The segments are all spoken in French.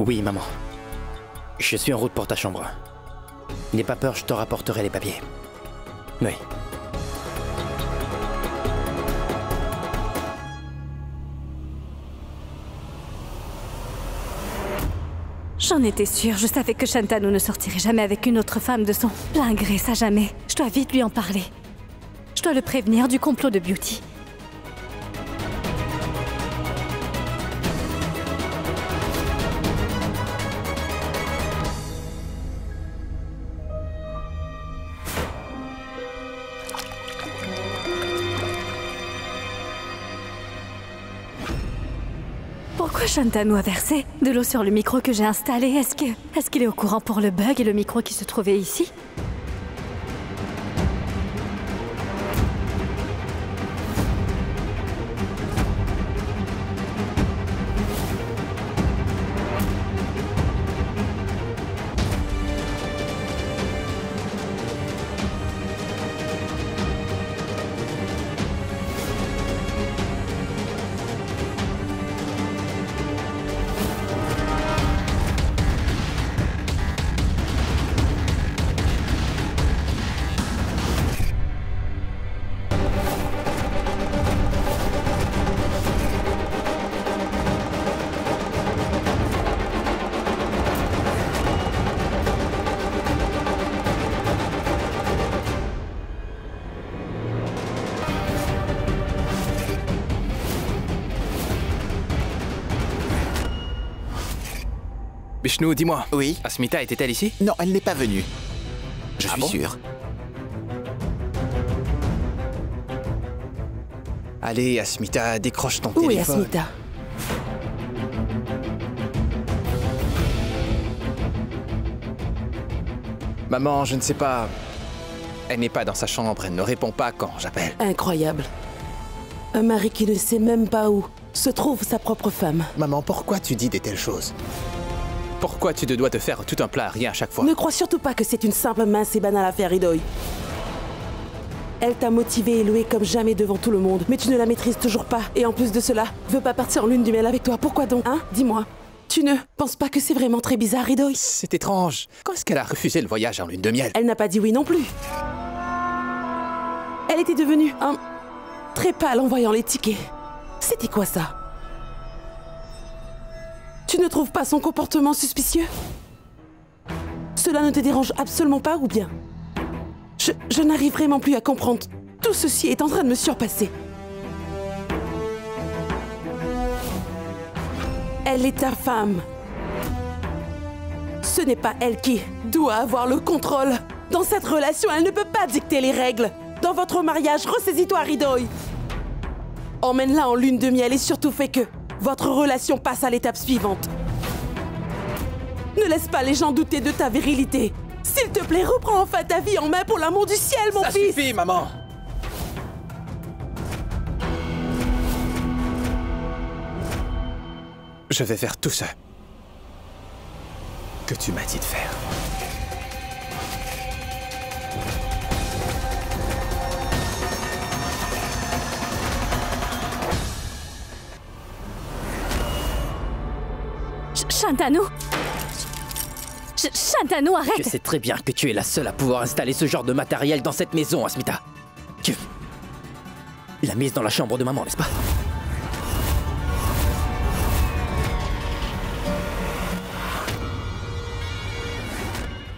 Oui, maman. Je suis en route pour ta chambre. N'aie pas peur, je te rapporterai les papiers. Oui. J'en étais sûre, je savais que Shantanu ne sortirait jamais avec une autre femme de son plein gré, ça jamais. Je dois vite lui en parler. Je dois le prévenir du complot de Beauty. Pourquoi Shantanu a versé de l'eau sur le micro que j'ai installé? Est-ce qu'il est au courant pour le bug et le micro qui se trouvait ici? Bishnu, dis-moi. Oui. Asmita était-elle ici? Non, elle n'est pas venue. Je suis bon sûr. Allez, Asmita, décroche ton Où est téléphone. Asmita? Maman, je ne sais pas. Elle n'est pas dans sa chambre, elle ne répond pas quand j'appelle. Incroyable. Un mari qui ne sait même pas où se trouve sa propre femme. Maman, pourquoi tu dis de telles choses? Pourquoi tu te dois te faire tout un plat à rien à chaque fois? Ne crois surtout pas que c'est une simple mince et banale affaire, Idoy. Elle t'a motivé et loué comme jamais devant tout le monde, mais tu ne la maîtrises toujours pas. Et en plus de cela, veut pas partir en lune de miel avec toi. Pourquoi donc, hein? Dis-moi. Tu ne penses pas que c'est vraiment très bizarre, Idoy? C'est étrange. Quand est-ce qu'elle a refusé le voyage en lune de miel? Elle n'a pas dit oui non plus. Elle était devenue très pâle en voyant les tickets. C'était quoi ça? Tu ne trouves pas son comportement suspicieux? Cela ne te dérange absolument pas ou bien? Je n'arrive vraiment plus à comprendre. Tout ceci est en train de me surpasser. Elle est ta femme. Ce n'est pas elle qui doit avoir le contrôle. Dans cette relation, elle ne peut pas dicter les règles. Dans votre mariage, ressaisis-toi, Ridoy. Emmène-la en lune de miel et surtout fais que votre relation passe à l'étape suivante. Ne laisse pas les gens douter de ta virilité. S'il te plaît, reprends enfin ta vie en main pour l'amour du ciel, mon fils. Ça suffit, maman. Je vais faire tout ça que tu m'as dit de faire. Shantanu! Shantanu, arrête! Je sais très bien que tu es la seule à pouvoir installer ce genre de matériel dans cette maison, Asmita. Tu l'as mise dans la chambre de maman, n'est-ce pas?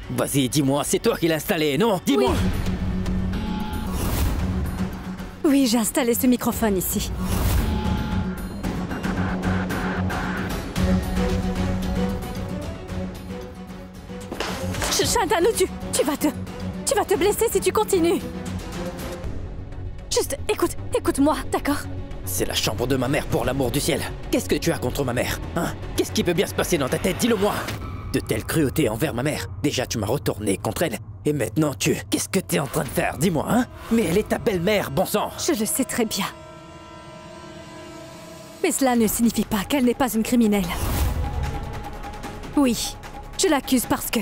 Vas-y, dis-moi, c'est toi qui l'as installé, non? Dis-moi! Oui, j'ai installé ce microphone ici. Shantanu, tu vas te blesser si tu continues. Juste, écoute-moi, d'accord? C'est la chambre de ma mère, pour l'amour du ciel. Qu'est-ce que tu as contre ma mère, hein? Qu'est-ce qui peut bien se passer dans ta tête? Dis-le-moi! De telles cruautés envers ma mère. Déjà, tu m'as retourné contre elle. Et maintenant, Qu'est-ce que t'es en train de faire? Dis-moi, hein? Mais elle est ta belle-mère, bon sang! Je le sais très bien. Mais cela ne signifie pas qu'elle n'est pas une criminelle. Oui, je l'accuse parce que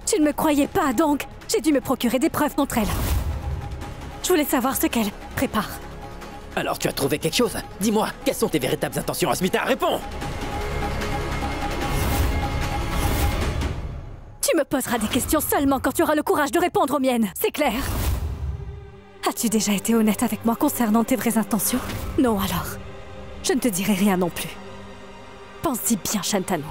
tu ne me croyais pas, donc j'ai dû me procurer des preuves contre elle. Je voulais savoir ce qu'elle prépare. Alors tu as trouvé quelque chose? Dis-moi, quelles sont tes véritables intentions, Asmita? Réponds! Tu me poseras des questions seulement quand tu auras le courage de répondre aux miennes, c'est clair. As-tu déjà été honnête avec moi concernant tes vraies intentions? Non alors. Je ne te dirai rien non plus. Pense-y bien, Shantanu.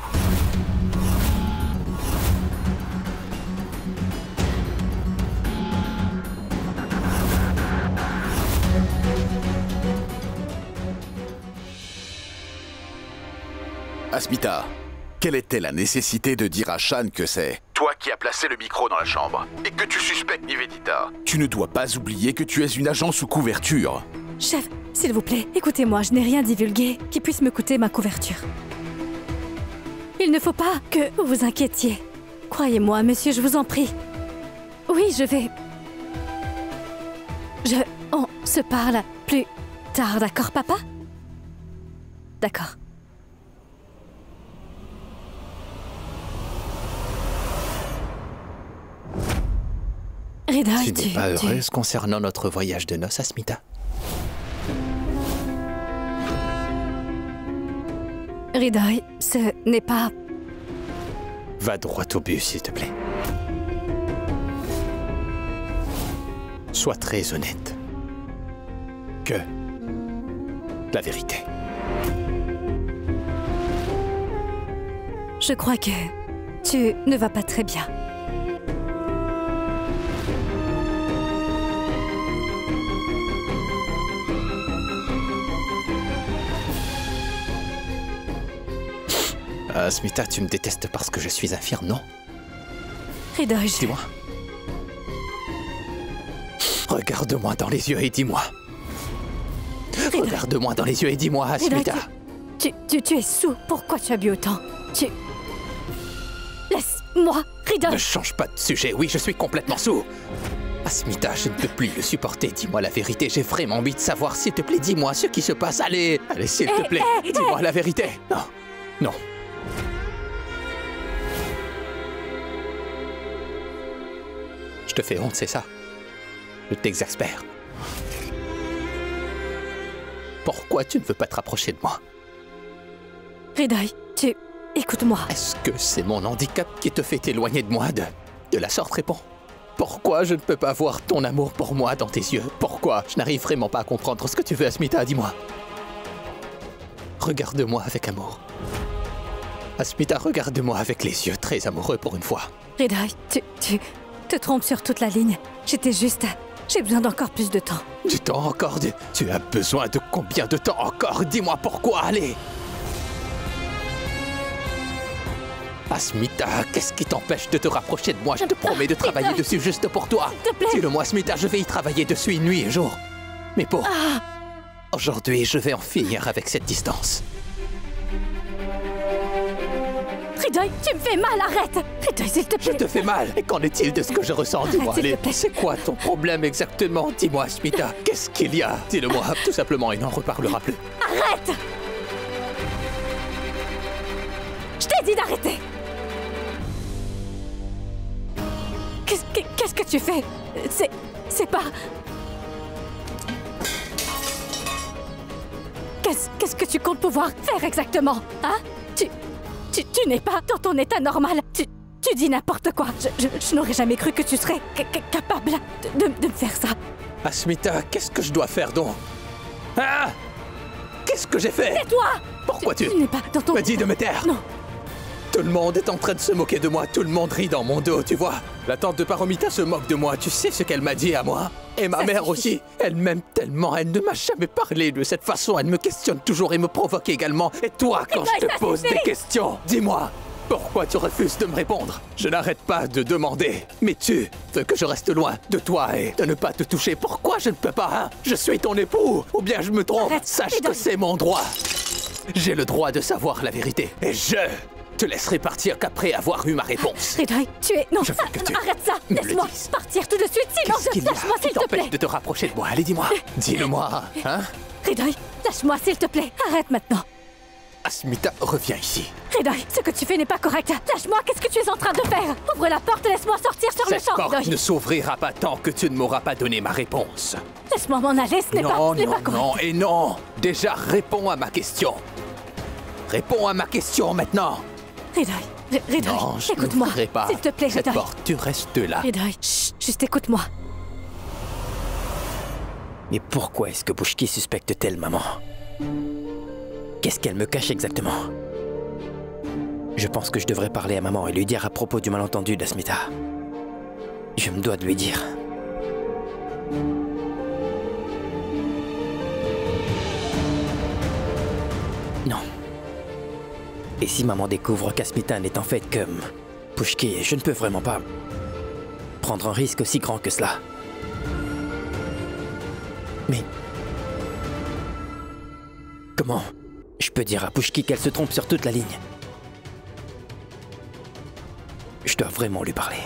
Asmita, quelle était la nécessité de dire à Shan que c'est toi qui as placé le micro dans la chambre et que tu suspectes Nivedita? Tu ne dois pas oublier que tu es une agent sous couverture. Chef, s'il vous plaît, écoutez-moi, je n'ai rien divulgué qui puisse me coûter ma couverture. Il ne faut pas que vous vous inquiétiez. Croyez-moi, monsieur, je vous en prie. Oui, je vais... On se parle plus tard, d'accord, papa? D'accord. Hriday, Tu n'es pas heureuse concernant notre voyage de noces, Asmita? Hriday, ce n'est pas... Va droit au but, s'il te plaît. Sois très honnête. Que la vérité. Je crois que tu ne vas pas très bien. Asmita, tu me détestes parce que je suis infirme, non? Hriday, Dis-moi. Regarde-moi dans les yeux et dis-moi. Regarde-moi dans les yeux et dis-moi, Asmita. Tu es sous. Pourquoi tu as bu autant? Laisse-moi, Hriday. Ne change pas de sujet. Oui, je suis complètement sous. Asmita, je ne peux plus le supporter. Dis-moi la vérité. J'ai vraiment envie de savoir. S'il te plaît, dis-moi ce qui se passe. Allez, s'il te plaît. Dis-moi la vérité. Non, non. Je te fais honte, c'est ça? Je t'exaspère. Pourquoi tu ne veux pas te rapprocher de moi? Hriday, écoute-moi. Est-ce que c'est mon handicap qui te fait t'éloigner de moi de la sorte? Réponds. Pourquoi je ne peux pas voir ton amour pour moi dans tes yeux? Pourquoi? Je n'arrive vraiment pas à comprendre ce que tu veux, Asmita, dis-moi. Regarde-moi avec amour. Asmita, regarde-moi avec les yeux très amoureux pour une fois. Hriday, tu te trompes sur toute la ligne. J'ai besoin d'encore plus de temps. Du temps encore? Tu as besoin de combien de temps encore? Dis-moi pourquoi, allez! Asmita, qu'est-ce qui t'empêche de te rapprocher de moi? Je te promets de travailler dessus juste pour toi. S'il te plaît. Dis-le-moi, Asmita, je vais y travailler dessus nuit et jour. Mais pour... Aujourd'hui, je vais en finir avec cette distance. Hriday, tu me fais mal, arrête! Hriday, s'il te plaît! Je te fais mal. Et qu'en est-il de ce que je ressens? Dis-moi, s'il te allez. plaît. C'est quoi ton problème exactement? Dis-moi, Asmita. Qu'est-ce qu'il y a? Dis-le-moi, tout simplement, et n'en reparlera plus. Arrête! Je t'ai dit d'arrêter! Qu'est-ce que tu fais? C'est pas... Qu'est-ce que tu comptes pouvoir faire exactement? Hein? Tu n'es pas dans ton état normal. Tu dis n'importe quoi. Je n'aurais jamais cru que tu serais capable de me faire ça. Asmita, qu'est-ce que je dois faire donc? Ah! Qu'est-ce que j'ai fait? Tais-toi! Pourquoi tu n'es pas dans ton... me dis de me taire? Non. Tout le monde est en train de se moquer de moi. Tout le monde rit dans mon dos, tu vois. La tante de Paromita se moque de moi. Tu sais ce qu'elle m'a dit à moi? Et ma mère aussi. Elle m'aime tellement. Elle ne m'a jamais parlé de cette façon. Elle me questionne toujours et me provoque également. Et toi, quand je te pose des questions, dis-moi, pourquoi tu refuses de me répondre? Je n'arrête pas de demander. Mais tu veux que je reste loin de toi et de ne pas te toucher. Pourquoi je ne peux pas, hein? Je suis ton époux. Ou bien je me trompe. Arrête. Sache que c'est mon droit. J'ai le droit de savoir la vérité. Et je te laisserai partir qu'après avoir eu ma réponse. Hriday, tu es... Non, Je veux que tu arrête ça! me le Laisse-moi dises. partir tout de suite, sinon Qu'est-ce qu'il y a lâche-moi qui s'il te t'empêche plaît! de te rapprocher de moi? Allez, dis-moi. Dis-le-moi, hein? Hriday, lâche-moi s'il te plaît! Arrête maintenant! Asmita, reviens ici. Hriday, ce que tu fais n'est pas correct! Lâche-moi, qu'est-ce que tu es en train de faire? Ouvre la porte et laisse-moi sortir sur le Cette champ, porte Hriday! ne s'ouvrira pas tant que tu ne m'auras pas donné ma réponse. Laisse-moi m'en aller, ce n'est pas correct! Non, et non. Déjà, réponds à ma question. Réponds à ma question maintenant. Hriday, Ridoy, Non, je écoute-moi. ne ferai pas. S'il te plaît, Cette Ridoy. porte, tu restes là. Ridoy, chut, juste écoute-moi. Mais pourquoi est-ce que Bouchki suspecte-t-elle maman? Qu'est-ce qu'elle me cache exactement? Je pense que je devrais parler à maman et lui dire à propos du malentendu d'Asmita. Je me dois de lui dire. Non. Et si maman découvre qu'Asmita n'est en fait que Bouchki, je ne peux vraiment pas prendre un risque aussi grand que cela. Mais comment je peux dire à Bouchki qu'elle se trompe sur toute la ligne? Je dois vraiment lui parler.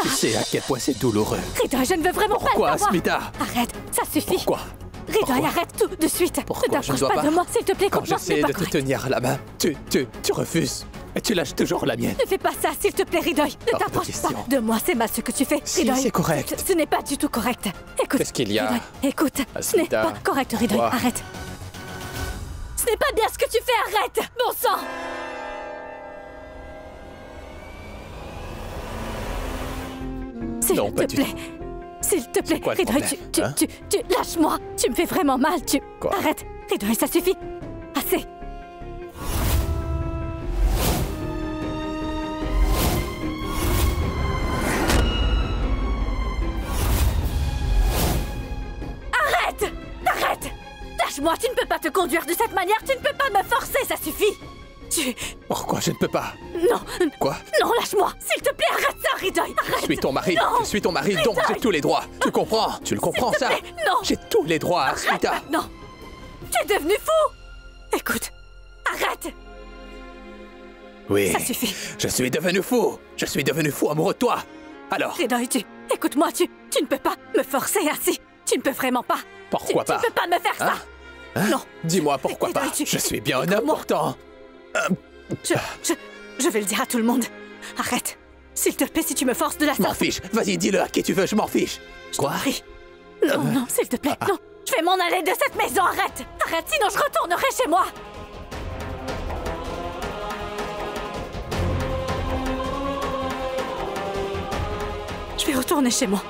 Tu sais à quel point c'est douloureux. Ridoy, je ne veux vraiment Pourquoi, pas le savoir. Asmita? Arrête, ça suffit. Pourquoi? Ridoy, Pourquoi? arrête tout de suite. Pourquoi Ne je ne t'approche dois pas pas? de moi, s'il te plaît, Quand écoute-moi, ce j'essaie n'est pas de te correct. tenir la main, tu refuses. Et tu lâches toujours la mienne. Ne fais pas ça, s'il te plaît, Ridoy. Ne Hors de t'approche question. pas de moi, c'est mal ce que tu fais. Si, Ridoy, c'est correct. Ce n'est pas du tout correct. Écoute. Qu'est-ce qu'il y a? Ridoy, écoute, ce n'est Asmita. pas correct, Ridoy. Quoi? Arrête. Ce n'est pas bien ce que tu fais, arrête. Bon sang. S'il Non, pas te du plaît. S'il te plaît, quoi le Ridoy, problème, hein? tu lâche-moi. Tu me fais vraiment mal, Quoi? Arrête. Ridoy, ça suffit. Assez. Arrête. Arrête. Lâche-moi, tu ne peux pas te conduire de cette manière. Tu ne peux pas me forcer, ça suffit. Pourquoi je ne peux pas? Non. Quoi? Non, lâche-moi. S'il te plaît, arrête ça, Ridoy. Arrête. Je suis ton mari. Non. Je suis ton mari, donc Ridoy. j'ai tous les droits. Tu comprends? Tu le comprends, ça? plaît, non. J'ai tous les droits, Arrête Asmita. maintenant. Tu es devenu fou. Écoute, arrête. Oui. Ça suffit. Je suis devenu fou. Je suis devenu fou amoureux de toi. Alors, Ridoy, écoute-moi, tu ne peux pas me forcer ainsi. Tu ne peux vraiment pas. pourquoi Tu pas? ne peux pas me faire ça. Hein? Non. Dis-moi pourquoi Ridoy, pas. Je suis bien un homme pourtant. Je vais le dire à tout le monde. Arrête. S'il te plaît, si tu me forces de la Je m'en sorte. fiche. Vas-y, dis-le à qui tu veux, je m'en fiche. Je t'en prie. Non, non, s'il te plaît, non. Je vais m'en aller de cette maison, arrête. Arrête, sinon je retournerai chez moi. Je vais retourner chez moi.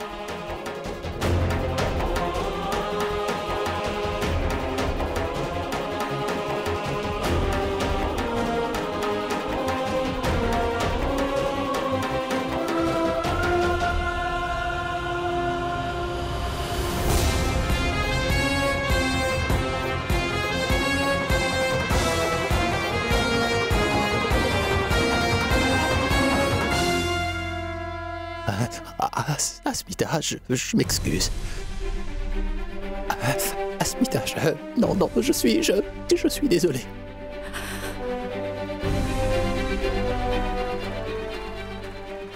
Asmita, je m'excuse. Asmita, non, je suis désolé.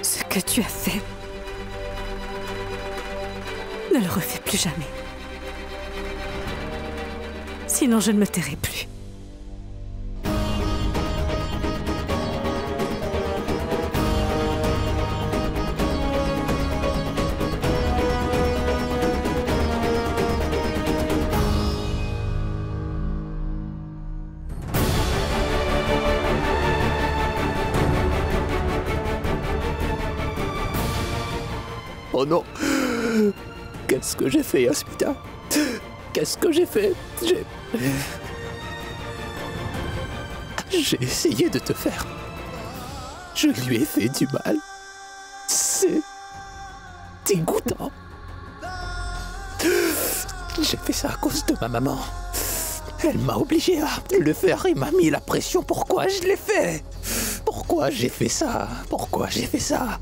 Ce que tu as fait, ne le refais plus jamais. Sinon, je ne me tairai plus. Oh non. Qu'est-ce que j'ai fait, Asmita? Qu'est-ce que j'ai fait? J'ai essayé de te faire. Je lui ai fait du mal. C'est dégoûtant. J'ai fait ça à cause de ma maman. Elle m'a obligé à le faire et m'a mis la pression. Pourquoi je l'ai fait? Pourquoi j'ai fait ça? Pourquoi j'ai fait ça?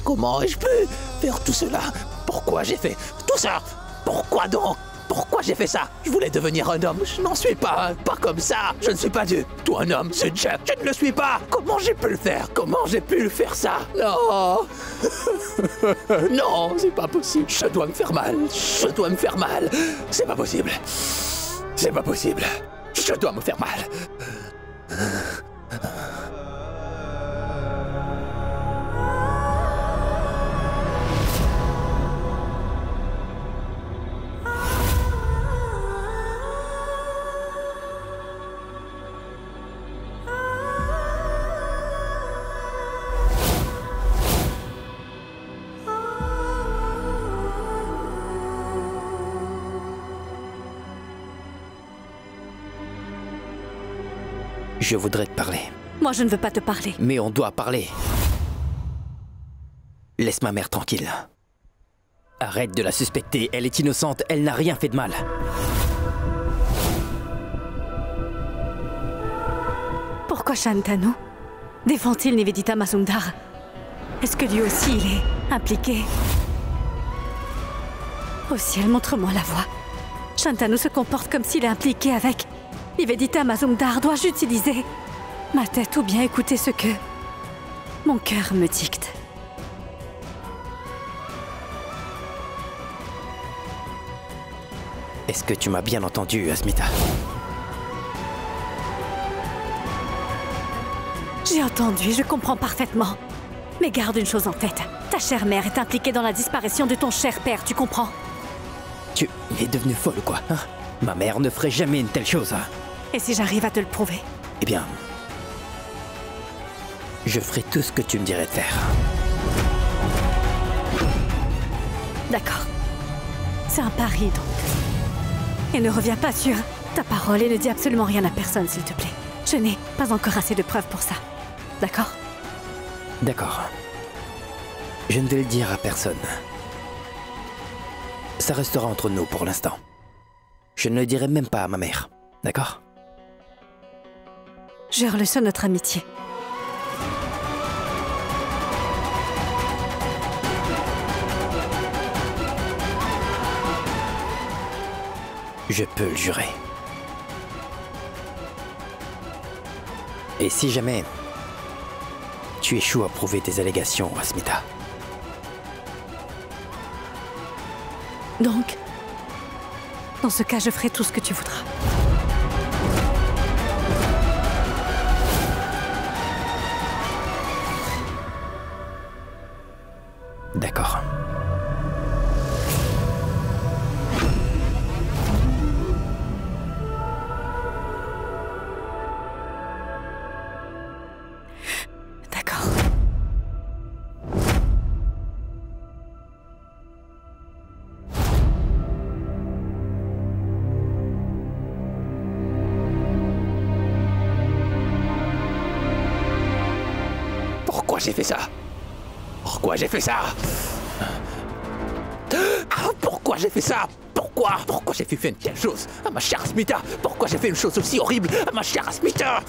Comment ai-je pu faire tout cela? Pourquoi j'ai fait tout ça? Pourquoi donc? Pourquoi j'ai fait ça? Je voulais devenir un homme. Je n'en suis pas. Pas comme ça. Je ne suis pas du tout un homme. C'est Jack. Je ne le suis pas. Comment j'ai pu le faire? Comment j'ai pu faire ça? Non. Non, c'est pas possible. Je dois me faire mal. Je dois me faire mal. C'est pas possible. C'est pas possible. Je dois me faire mal. Je voudrais te parler. Moi, je ne veux pas te parler. Mais on doit parler. Laisse ma mère tranquille. Arrête de la suspecter, elle est innocente, elle n'a rien fait de mal. Pourquoi Shantanu défend-il Nivedita Mazumdar? Est-ce que lui aussi, il est impliqué? Au ciel, montre-moi la voie. Shantanu se comporte comme s'il est impliqué avec Nivedita Mazumdar. Dois-je utiliser ma tête ou bien écouter ce que mon cœur me dicte? Est-ce que tu m'as bien entendu, Asmita? J'ai entendu, je comprends parfaitement. Mais garde une chose en tête. Ta chère mère est impliquée dans la disparition de ton cher père, tu comprends? Tu es devenue folle ou quoi, hein? Ma mère ne ferait jamais une telle chose. Et si j'arrive à te le prouver? Eh bien... je ferai tout ce que tu me dirais de faire. D'accord. C'est un pari, donc. Et ne reviens pas sur ta parole et ne dis absolument rien à personne, s'il te plaît. Je n'ai pas encore assez de preuves pour ça. D'accord? D'accord. Je ne vais le dire à personne. Ça restera entre nous pour l'instant. Je ne le dirai même pas à ma mère. D'accord? Jure le sur notre amitié. Je peux le jurer. Et si jamais tu échoues à prouver tes allégations, Asmita? Donc, dans ce cas, je ferai tout ce que tu voudras. D'accord. D'accord. Pourquoi j'ai fait ça? Pourquoi j'ai fait ça? Pourquoi j'ai fait ça? Pourquoi j'ai fait une telle chose à ma chère Asmita? Pourquoi j'ai fait une chose aussi horrible à ma chère Asmita?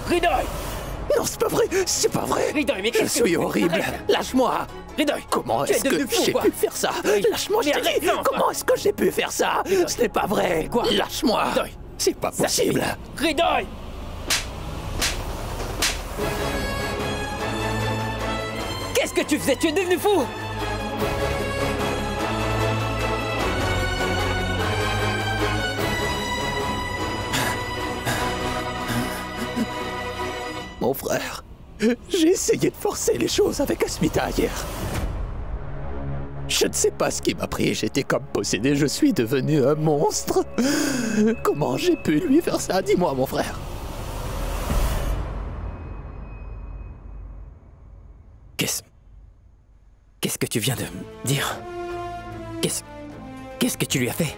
Hridoy! Non, c'est pas vrai! C'est pas vrai! Hridoy, mais Je qu'est-ce que... suis horrible! Arrête. Lâche-moi! Hridoy! Comment Tu es est-ce que devenu fou, j'ai quoi. pu faire ça? Lâche-moi, je Mais te arrête, dis! non, Comment est-ce que j'ai pu faire ça? Ce n'est pas vrai! Quoi? Lâche-moi! Hridoy. C'est pas Ça possible! suffit. Hridoy! Qu'est-ce que tu faisais? Tu es devenu fou! Mon frère, j'ai essayé de forcer les choses avec Asmita hier. Je ne sais pas ce qui m'a pris, j'étais comme possédé, je suis devenu un monstre. Comment j'ai pu lui faire ça? Dis-moi, mon frère. Qu'est-ce que tu viens de me dire? Qu'est-ce que tu lui as fait?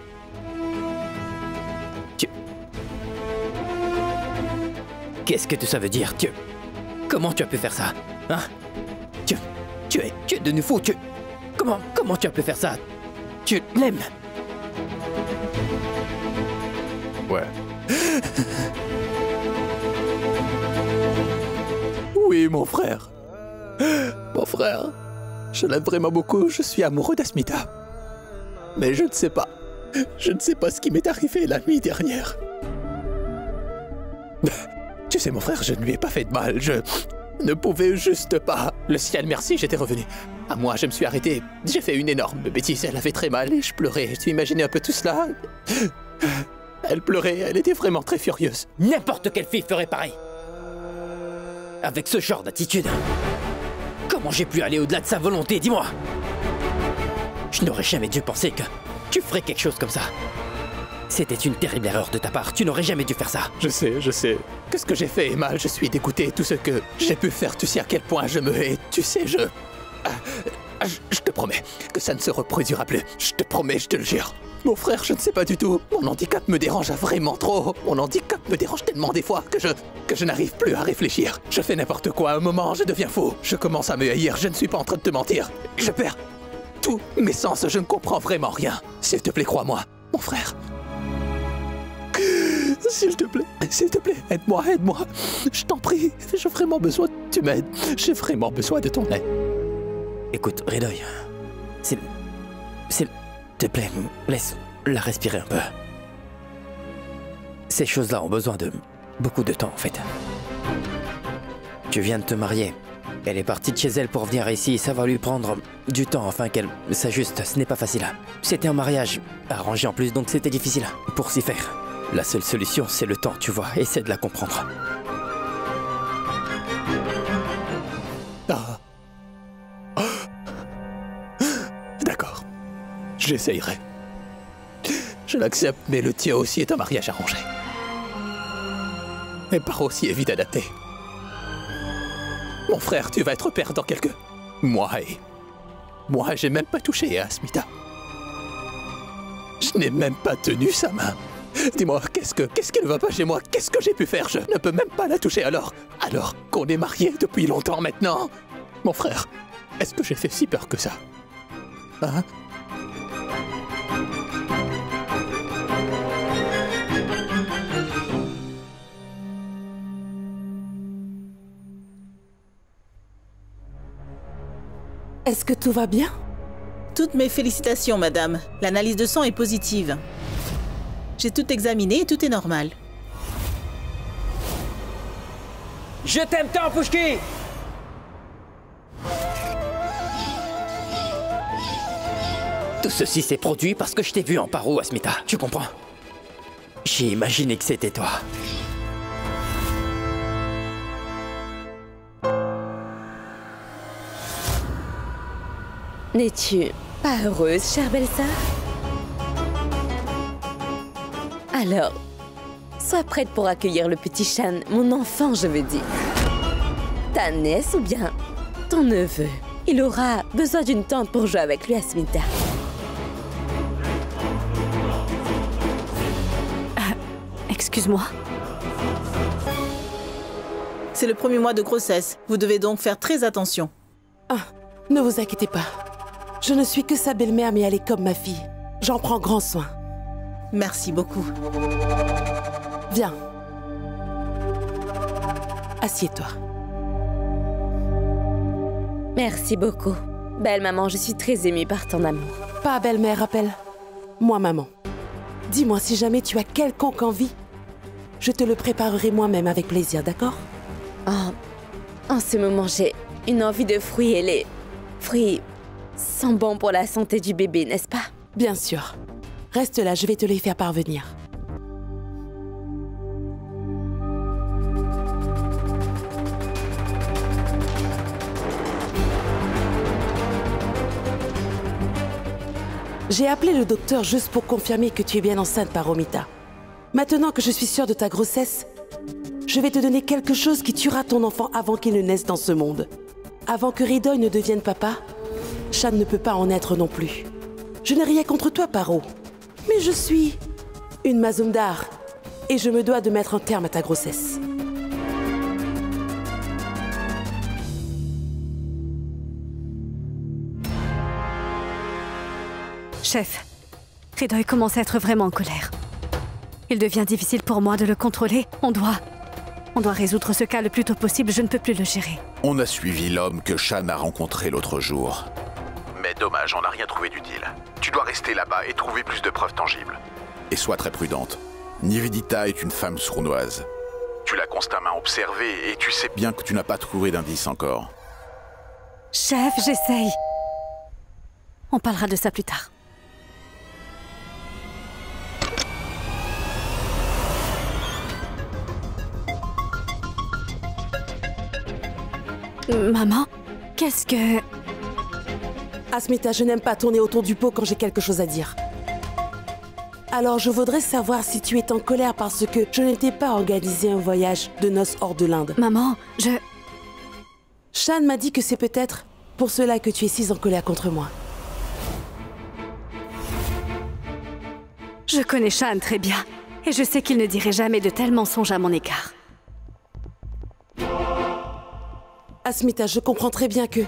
Qu'est-ce que ça veut dire? Comment tu as pu faire ça? Hein? Tu es devenu fou, Comment tu as pu faire ça? Tu l'aimes? Ouais. Oui, mon frère. Mon frère, je l'aime vraiment beaucoup, je suis amoureux d'Asmita. Mais je ne sais pas. Je ne sais pas ce qui m'est arrivé la nuit dernière. Tu sais, mon frère, je ne lui ai pas fait de mal, je ne pouvais juste pas. Le ciel merci, j'étais revenu. À moi, je me suis arrêté. J'ai fait une énorme bêtise, elle avait très mal et je pleurais. Tu imaginais un peu tout cela? Elle pleurait, elle était vraiment très furieuse. N'importe quelle fille ferait pareil. Avec ce genre d'attitude. Comment j'ai pu aller au-delà de sa volonté, dis-moi? Je n'aurais jamais dû penser que tu ferais quelque chose comme ça. C'était une terrible erreur de ta part, tu n'aurais jamais dû faire ça. Je sais. Qu'est-ce que j'ai fait est mal, je suis dégoûté. Tout ce que j'ai pu faire, tu sais à quel point je me hais. Tu sais, je te promets que ça ne se reproduira plus. Je te promets, je te le jure. Mon frère, je ne sais pas du tout. Mon handicap me dérange vraiment trop. Mon handicap me dérange tellement des fois que je n'arrive plus à réfléchir. Je fais n'importe quoi à un moment, je deviens fou. Je commence à me haïr, je ne suis pas en train de te mentir. Je perds tous mes sens, je ne comprends vraiment rien. S'il te plaît, crois-moi, mon frère. S'il te plaît, aide-moi, aide-moi. Je t'en prie, j'ai vraiment besoin que tu m'aides. J'ai vraiment besoin de ton aide. Écoute, Ridoy, s'il te plaît, laisse-la respirer un peu. Ces choses-là ont besoin de beaucoup de temps, en fait. Tu viens de te marier. Elle est partie de chez elle pour venir ici. Ça va lui prendre du temps afin qu'elle s'ajuste. Ce n'est pas facile. C'était un mariage arrangé en plus, donc c'était difficile pour s'y faire. La seule solution, c'est le temps, tu vois. Essaie de la comprendre. Ah. D'accord. J'essayerai. Je l'accepte, mais le tien aussi est un mariage arrangé. Et par aussi est vite adapté. Mon frère, tu vas être père dans quelques mois et... Moi, j'ai même pas touché à Asmita. Je n'ai même pas tenu sa main. Dis-moi, qu'est-ce qui ne va pas chez moi? Qu'est-ce que j'ai pu faire? Je ne peux même pas la toucher alors qu'on est mariés depuis longtemps maintenant. Mon frère, est-ce que j'ai fait si peur que ça? Hein? Est-ce que tout va bien? Toutes mes félicitations, madame. L'analyse de sang est positive. J'ai tout examiné et tout est normal. Je t'aime tant, Pouchki! Tout ceci s'est produit parce que je t'ai vu en paro, Asmita. Tu comprends? J'ai imaginé que c'était toi. N'es-tu pas heureuse, chère belle-sœur? Alors, sois prête pour accueillir le petit Shan, mon enfant, je veux dire. Ta nièce ou bien ton neveu. Il aura besoin d'une tante pour jouer avec lui à Asmita. Excuse-moi. C'est le premier mois de grossesse. Vous devez donc faire très attention. Ah, ne vous inquiétez pas. Je ne suis que sa belle-mère, mais elle est comme ma fille. J'en prends grand soin. Merci beaucoup. Viens. Assieds-toi. Merci beaucoup. Belle maman, je suis très émue par ton amour. Pas belle-mère, rappelle. Moi, maman. Dis-moi si jamais tu as quelconque envie. Je te le préparerai moi-même avec plaisir, d'accord? En ce moment, j'ai une envie de fruits et les fruits sont bons pour la santé du bébé, n'est-ce pas? Bien sûr. Reste là, je vais te les faire parvenir. J'ai appelé le docteur juste pour confirmer que tu es bien enceinte, Paromita. Maintenant que je suis sûre de ta grossesse, je vais te donner quelque chose qui tuera ton enfant avant qu'il ne naisse dans ce monde. Avant que Ridoy ne devienne papa, Shan ne peut pas en être non plus. Je n'ai rien contre toi, Paro. Mais je suis une Mazumdar et je me dois de mettre un terme à ta grossesse. Chef, Ridoy commence à être vraiment en colère. Il devient difficile pour moi de le contrôler. On doit résoudre ce cas le plus tôt possible. Je ne peux plus le gérer. On a suivi l'homme que Shan a rencontré l'autre jour. Mais dommage, on n'a rien trouvé d'utile. Tu dois rester là-bas et trouver plus de preuves tangibles. Et sois très prudente. Nivedita est une femme sournoise. Tu l'as constamment observée et tu sais bien que tu n'as pas trouvé d'indice encore. Chef, j'essaye. On parlera de ça plus tard. Maman, qu'est-ce que... Asmita, je n'aime pas tourner autour du pot quand j'ai quelque chose à dire. Alors, je voudrais savoir si tu es en colère parce que je ne t'ai pas organisé un voyage de noces hors de l'Inde. Maman, Shan m'a dit que c'est peut-être pour cela que tu es si en colère contre moi. Je connais Shan très bien, et je sais qu'il ne dirait jamais de tels mensonges à mon égard. Asmita, je comprends très bien que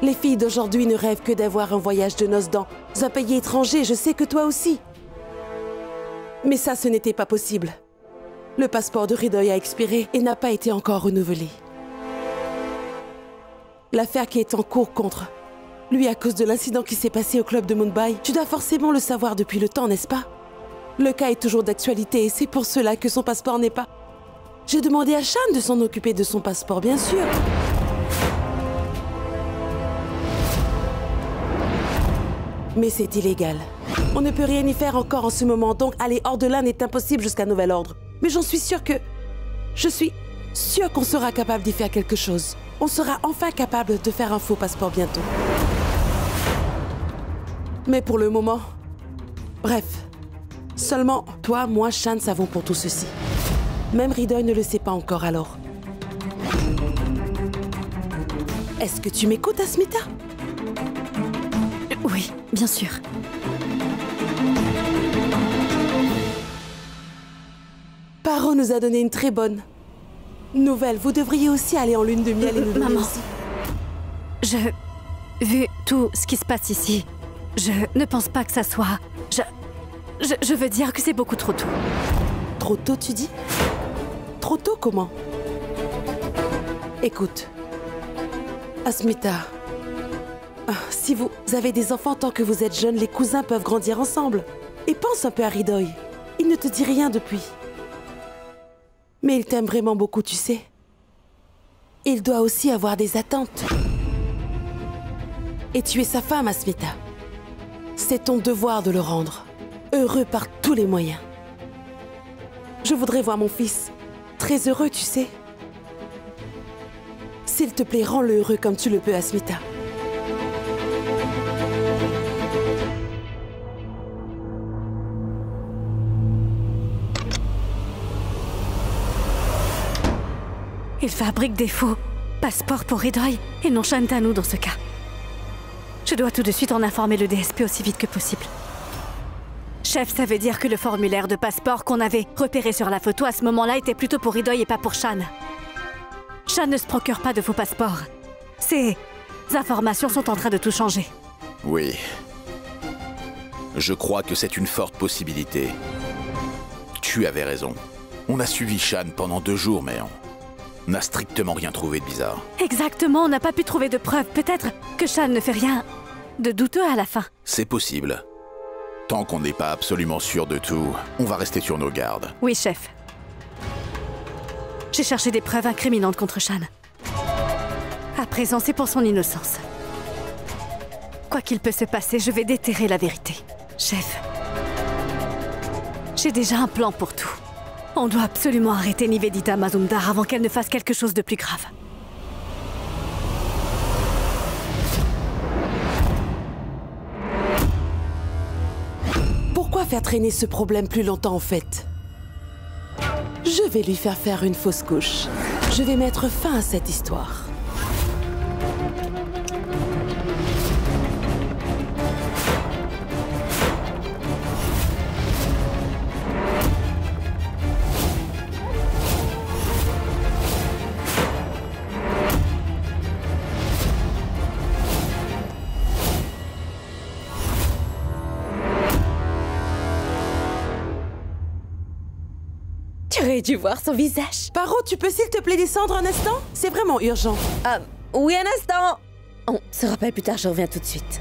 les filles d'aujourd'hui ne rêvent que d'avoir un voyage de noces dans un pays étranger, je sais que toi aussi. Mais ça, ce n'était pas possible. Le passeport de Hridoy a expiré et n'a pas été encore renouvelé. L'affaire qui est en cours contre lui à cause de l'incident qui s'est passé au club de Mumbai, tu dois forcément le savoir depuis le temps, n'est-ce pas? Le cas est toujours d'actualité et c'est pour cela que son passeport n'est pas... J'ai demandé à Shan de s'en occuper de son passeport, bien sûr. Mais c'est illégal. On ne peut rien y faire encore en ce moment, donc aller hors de l'Inde est impossible jusqu'à nouvel ordre. Mais j'en suis sûre que... Je suis sûre qu'on sera capable d'y faire quelque chose. On sera enfin capable de faire un faux passeport bientôt. Mais pour le moment... Bref. Seulement toi, moi, Shan savons pour tout ceci. Même Hridoy ne le sait pas encore alors. Est-ce que tu m'écoutes, Asmita? Oui, bien sûr. Paro nous a donné une très bonne nouvelle. Vous devriez aussi aller en lune de miel et nous donner Maman. aussi. Vu tout ce qui se passe ici, je ne pense pas que ça soit... Je veux dire que c'est beaucoup trop tôt. Trop tôt, tu dis? Trop tôt, comment? Écoute, Asmita, si vous avez des enfants tant que vous êtes jeune, les cousins peuvent grandir ensemble. Et pense un peu à Hridoy. Il ne te dit rien depuis. Mais il t'aime vraiment beaucoup, tu sais. Il doit aussi avoir des attentes. Et tu es sa femme, Asmita. C'est ton devoir de le rendre heureux par tous les moyens. Je voudrais voir mon fils très heureux, tu sais. S'il te plaît, rends-le heureux comme tu le peux, Asmita. Il fabrique des faux passeports pour Hridoy et non Shantanu dans ce cas. Je dois tout de suite en informer le DSP aussi vite que possible. Chef, ça veut dire que le formulaire de passeport qu'on avait repéré sur la photo à ce moment-là était plutôt pour Hridoy et pas pour Shan. Shan ne se procure pas de faux passeports. Ces informations sont en train de tout changer. Oui. Je crois que c'est une forte possibilité. Tu avais raison. On a suivi Shan pendant 2 jours, mais on n'a strictement rien trouvé de bizarre. Exactement, on n'a pas pu trouver de preuves. Peut-être que Shan ne fait rien de douteux à la fin. C'est possible. Tant qu'on n'est pas absolument sûr de tout, on va rester sur nos gardes. Oui, chef. J'ai cherché des preuves incriminantes contre Shan. À présent, c'est pour son innocence. Quoi qu'il peut se passer, je vais déterrer la vérité. Chef, j'ai déjà un plan pour tout. On doit absolument arrêter Nivedita Mazumdar avant qu'elle ne fasse quelque chose de plus grave. Pourquoi faire traîner ce problème plus longtemps en fait? Je vais lui faire une fausse couche. Je vais mettre fin à cette histoire. Tu aurais dû voir son visage. Paro, tu peux s'il te plaît descendre un instant? C'est vraiment urgent. Ah, oui, un instant. On se rappelle plus tard, je reviens tout de suite.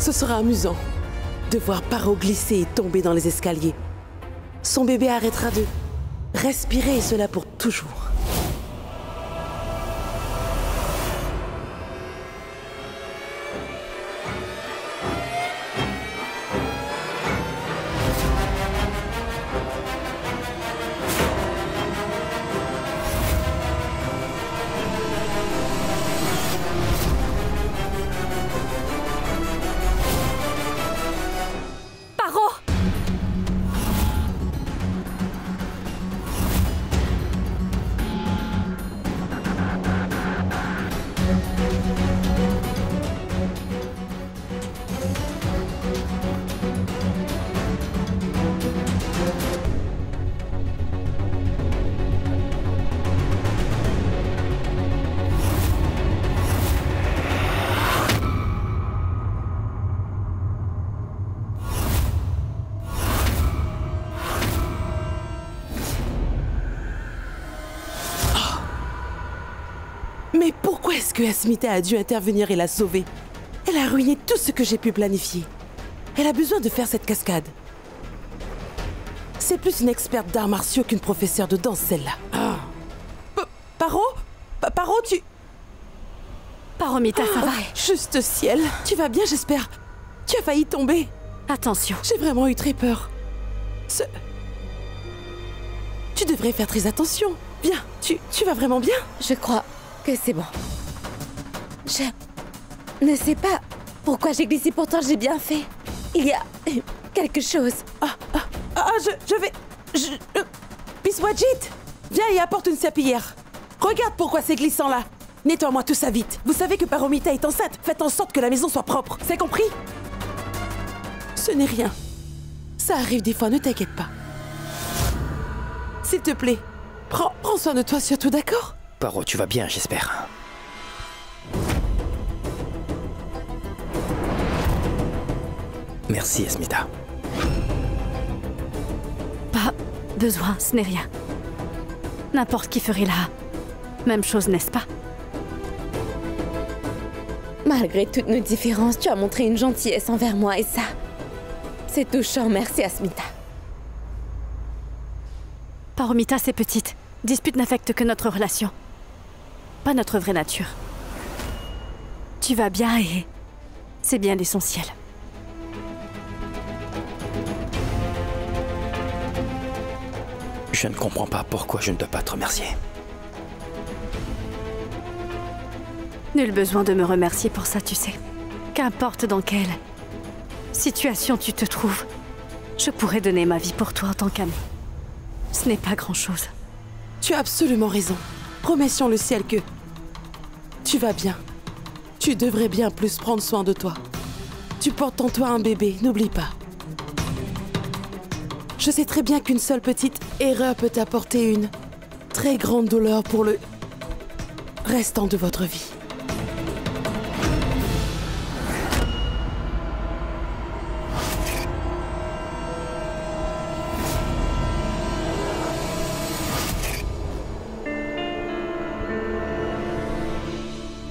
Ce sera amusant de voir Paro glisser et tomber dans les escaliers. Son bébé arrêtera de respirer et cela pour toujours. Mais pourquoi est-ce que Asmita a dû intervenir et la sauver? Elle a ruiné tout ce que j'ai pu planifier. Elle a besoin de faire cette cascade. C'est plus une experte d'arts martiaux qu'une professeure de danse, celle-là. Paro? Paro, tu... Paromita, ça va? Juste ciel. Tu vas bien, j'espère. Tu as failli tomber. Attention. J'ai vraiment eu très peur. Tu devrais faire très attention. Bien, tu vas vraiment bien? Je crois que c'est bon. Je ne sais pas pourquoi j'ai glissé, pourtant j'ai bien fait. Il y a quelque chose. Je vais... Biswajit, viens et apporte une serpillière. Regarde pourquoi c'est glissant là. Nettoie-moi tout ça vite. Vous savez que Paromita est enceinte. Faites en sorte que la maison soit propre. C'est compris? Ce n'est rien. Ça arrive des fois, ne t'inquiète pas. S'il te plaît, prends soin de toi surtout, d'accord? Paro, tu vas bien, j'espère. Merci, Asmita. Pas besoin, ce n'est rien. N'importe qui ferait la même chose, n'est-ce pas? Malgré toutes nos différences, tu as montré une gentillesse envers moi et ça, c'est touchant. Merci, Asmita. Paromita, c'est petite. Dispute n'affecte que notre relation. Pas notre vraie nature. Tu vas bien et c'est bien l'essentiel. Je ne comprends pas pourquoi je ne dois pas te remercier. Nul besoin de me remercier pour ça, tu sais. Qu'importe dans quelle situation tu te trouves, je pourrais donner ma vie pour toi en tant qu'ami. Ce n'est pas grand-chose. Tu as absolument raison. Promettons le ciel que tu vas bien. Tu devrais bien plus prendre soin de toi. Tu portes en toi un bébé, n'oublie pas. Je sais très bien qu'une seule petite erreur peut apporter une très grande douleur pour le restant de votre vie.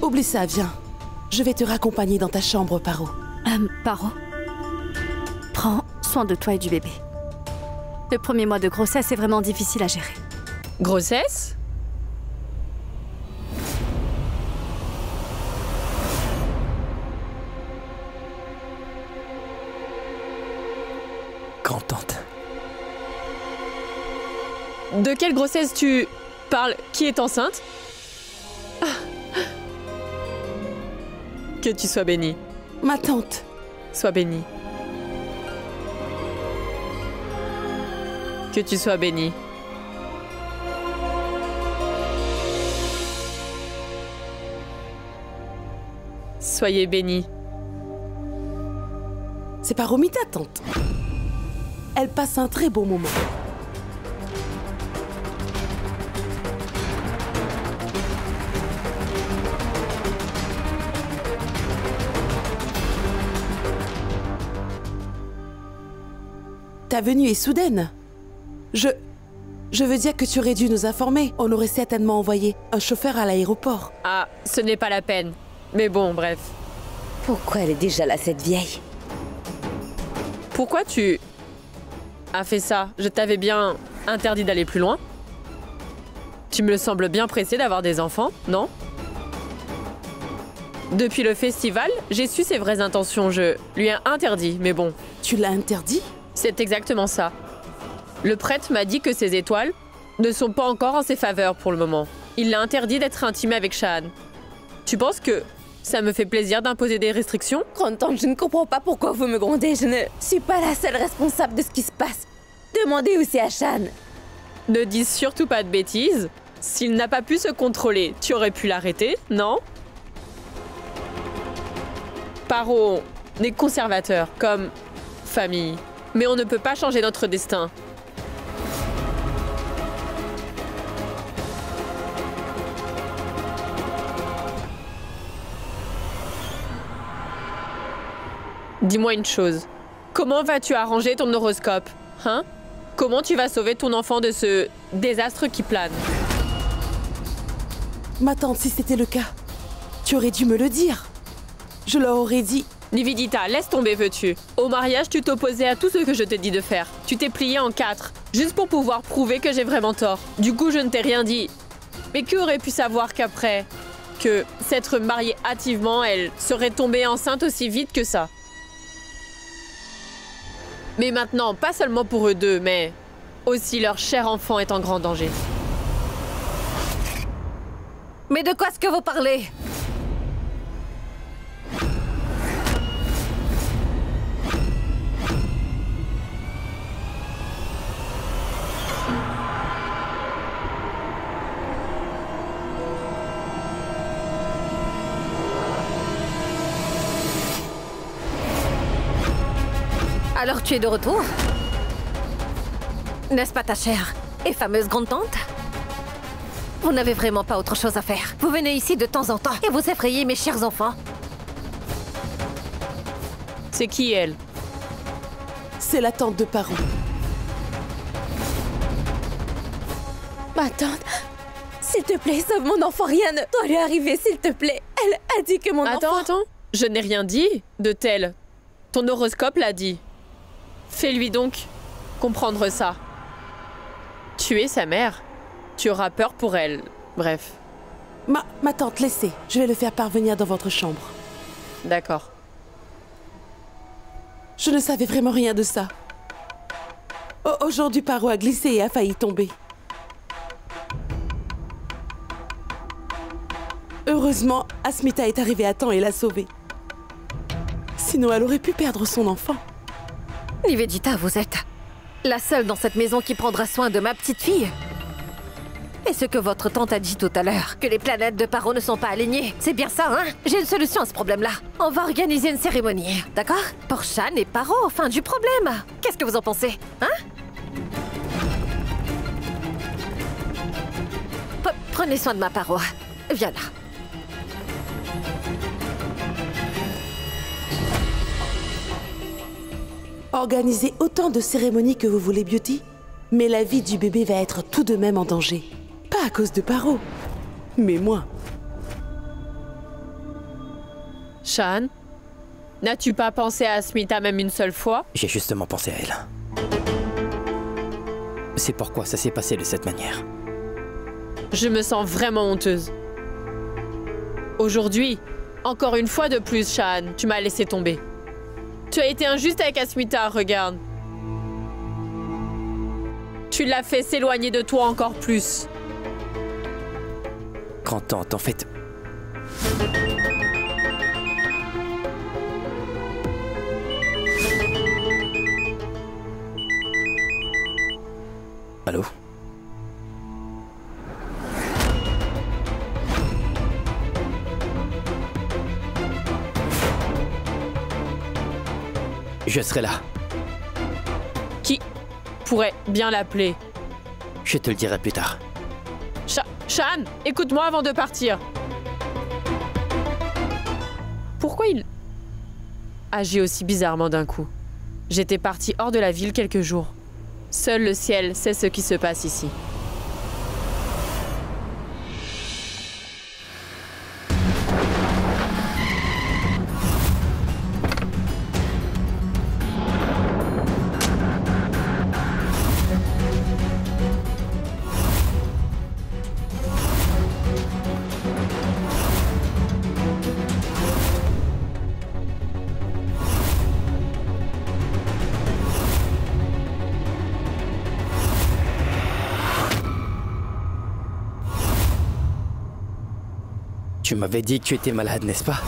Oublie ça, viens. Je vais te raccompagner dans ta chambre, Paro. Paro, prends soin de toi et du bébé. Le premier mois de grossesse est vraiment difficile à gérer. Grossesse? Grand-tante. De quelle grossesse tu parles? Qui est enceinte? Que tu sois bénie. Ma tante. Sois bénie. Que tu sois bénie. Soyez bénis. C'est Paromita, tante. Elle passe un très beau moment. Ta venue est soudaine. Je veux dire que tu aurais dû nous informer. On aurait certainement envoyé un chauffeur à l'aéroport. Ah, ce n'est pas la peine. Mais bon, bref. Pourquoi elle est déjà là, cette vieille? Pourquoi tu as fait ça? Je t'avais bien interdit d'aller plus loin. Tu me sembles bien pressée d'avoir des enfants, non? Depuis le festival, j'ai su ses vraies intentions. Je lui ai interdit, mais bon. Tu l'as interdit? C'est exactement ça. Le prêtre m'a dit que ses étoiles ne sont pas encore en ses faveurs pour le moment. Il l'a interdit d'être intimé avec Shaan. Tu penses que ça me fait plaisir d'imposer des restrictions? Grande-tante, je ne comprends pas pourquoi vous me grondez. Je ne suis pas la seule responsable de ce qui se passe. Demandez aussi à Shaan. Ne dis surtout pas de bêtises. S'il n'a pas pu se contrôler, tu aurais pu l'arrêter, non? Paro est conservateur, comme famille. Mais on ne peut pas changer notre destin. Dis-moi une chose. Comment vas-tu arranger ton horoscope, hein? Comment tu vas sauver ton enfant de ce désastre qui plane? Ma tante, si c'était le cas, tu aurais dû me le dire. Je leur aurais dit... Nivedita, laisse tomber, veux-tu? Au mariage, tu t'opposais à tout ce que je t'ai dit de faire. Tu t'es plié en 4, juste pour pouvoir prouver que j'ai vraiment tort. Du coup, je ne t'ai rien dit. Mais qui aurait pu savoir qu'après, que s'être mariée hâtivement, elle serait tombée enceinte aussi vite que ça? Mais maintenant, pas seulement pour eux deux, mais aussi leur cher enfant est en grand danger. Mais de quoi est-ce que vous parlez? Alors tu es de retour? N'est-ce pas ta chère et fameuse grande-tante? Vous n'avez vraiment pas autre chose à faire. Vous venez ici de temps en temps et vous effrayez mes chers enfants. C'est qui elle? C'est la tante de Paro. Ma tante, s'il te plaît, sauve mon enfant. Rien ne doit lui arriver, s'il te plaît. Elle a dit que mon enfant... Attends. Je n'ai rien dit de tel. Ton horoscope l'a dit. Fais-lui donc comprendre ça. Tu es sa mère. Tu auras peur pour elle. Bref. Ma tante, laissez. Je vais le faire parvenir dans votre chambre. D'accord. Je ne savais vraiment rien de ça. Aujourd'hui, Paro a glissé et a failli tomber. Heureusement, Asmita est arrivée à temps et l'a sauvée. Sinon, elle aurait pu perdre son enfant. Nivedita, vous êtes la seule dans cette maison qui prendra soin de ma petite fille. Et ce que votre tante a dit tout à l'heure, que les planètes de Paro ne sont pas alignées, c'est bien ça, hein? J'ai une solution à ce problème-là. On va organiser une cérémonie, d'accord? Pour Shan et Paro, fin du problème. Qu'est-ce que vous en pensez, hein? Prenez soin de ma Paro. Viens là. Organisez autant de cérémonies que vous voulez, Beauty, mais la vie du bébé va être tout de même en danger. Pas à cause de Paro, mais moi. Shan, n'as-tu pas pensé à Asmita même une seule fois? J'ai justement pensé à elle. C'est pourquoi ça s'est passé de cette manière. Je me sens vraiment honteuse. Aujourd'hui, encore une fois de plus, Shan, tu m'as laissé tomber. Tu as été injuste avec Asmita, regarde. Tu l'as fait s'éloigner de toi encore plus. Grand-tante, en fait... Allô? Je serai là. Qui pourrait bien l'appeler? Je te le dirai plus tard. Shan, écoute-moi avant de partir. Pourquoi il agit aussi bizarrement d'un coup? J'étais partie hors de la ville quelques jours. Seul le ciel sait ce qui se passe ici. Tu m'avais dit que tu étais malade, n'est-ce pas?